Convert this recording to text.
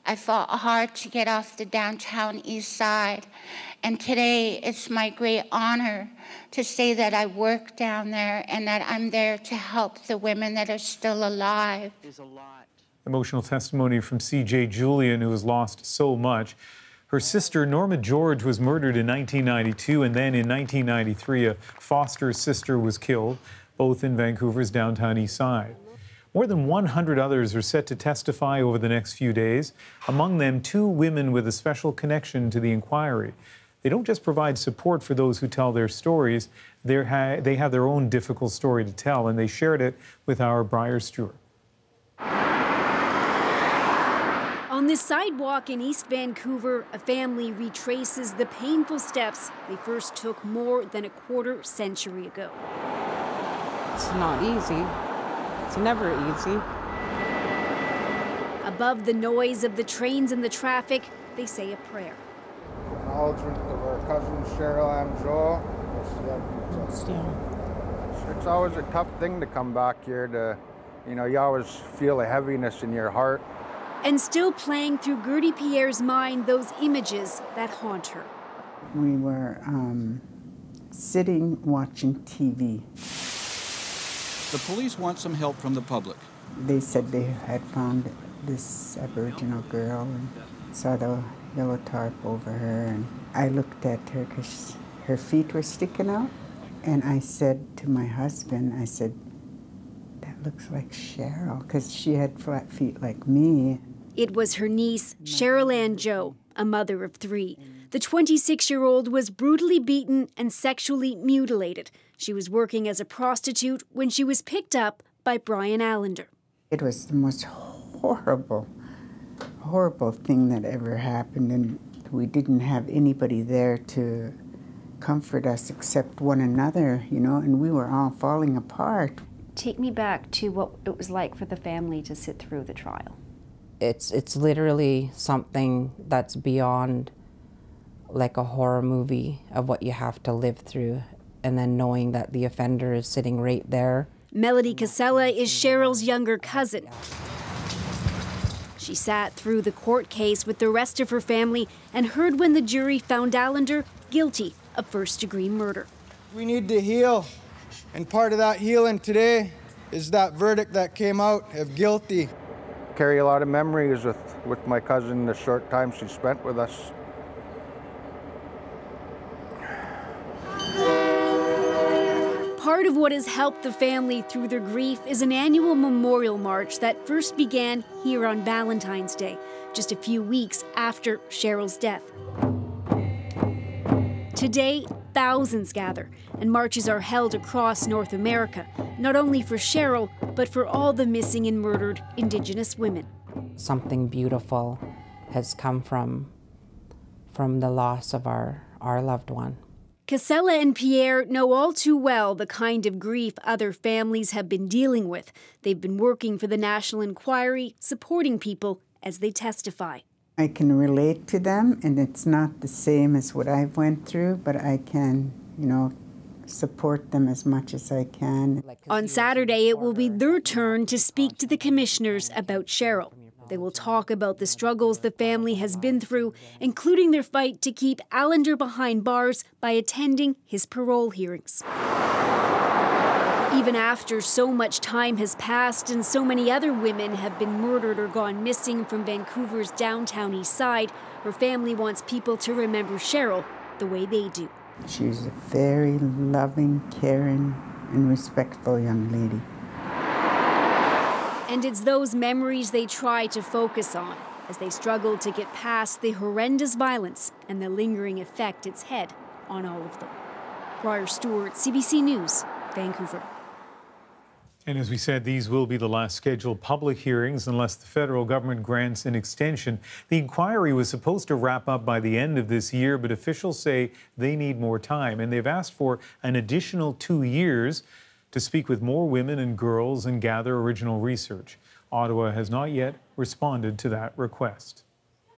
I fought hard to get off the downtown east side. And today it's my great honor to say that I work down there and that I'm there to help the women that are still alive. There's a lot. Emotional testimony from C.J. Julian, who has lost so much. Her sister, Norma George, was murdered in 1992, and then in 1993, a foster sister was killed, both in Vancouver's downtown east side. More than 100 others are set to testify over the next few days, among them 2 women with a special connection to the inquiry. They don't just provide support for those who tell their stories, they have their own difficult story to tell, and they shared it with our Briar Stewart. On this sidewalk in East Vancouver, a family retraces the painful steps they first took more than a quarter century ago. It's not easy. It's never easy. Above the noise of the trains and the traffic, they say a prayer. Acknowledgement of our cousins Cheryl and Joel. It's always a tough thing to come back here to, you always feel a heaviness in your heart. And still playing through Gertie Pierre's mind those images that haunt her. We were sitting watching TV. The police want some help from the public. They said they had found this Aboriginal girl and saw the yellow tarp over her. And I looked at her because her feet were sticking out. And I said to my husband, I said, that looks like Cheryl, because she had flat feet like me. It was her niece, Cheryl Ann Joe, a mother of 3. The 26-year-old was brutally beaten and sexually mutilated. She was working as a prostitute when she was picked up by Brian Allender. It was the most horrible thing that ever happened, and we didn't have anybody there to comfort us except one another, and we were all falling apart. Take me back to what it was like for the family to sit through the trial. It's literally something that's beyond like a horror movie of what you have to live through, and then knowing that the offender is sitting right there. Melody Casella is Cheryl's younger cousin. She sat through the court case with the rest of her family and heard when the jury found Allender guilty of first-degree murder. We need to heal, and part of that healing today is that verdict that came out of guilty. Carry a lot of memories with my cousin the short time she spent with us. Part of what has helped the family through their grief is an annual memorial march that first began here on Valentine's Day, just a few weeks after Cheryl's death. Today, thousands gather, and marches are held across North America, not only for Cheryl, but for all the missing and murdered Indigenous women. Something beautiful has come from the loss of our loved one. Casella and Pierre know all too well the kind of grief other families have been dealing with. They've been working for the National Inquiry, supporting people as they testify. I can relate to them, and it's not the same as what I've went through, but I can, support them as much as I can. On Saturday, it will be their turn to speak to the commissioners about Cheryl. They will talk about the struggles the family has been through, including their fight to keep Allender behind bars by attending his parole hearings. Even after so much time has passed and so many other women have been murdered or gone missing from Vancouver's downtown east side, her family wants people to remember Cheryl the way they do. She's a very loving, caring, and respectful young lady. And it's those memories they try to focus on as they struggle to get past the horrendous violence and the lingering effect it's had on all of them. Briar Stewart, CBC News, Vancouver. And as we said, these will be the last scheduled public hearings unless the federal government grants an extension. The inquiry was supposed to wrap up by the end of this year, but officials say they need more time, and they've asked for an additional 2 years to speak with more women and girls and gather original research. Ottawa has not yet responded to that request.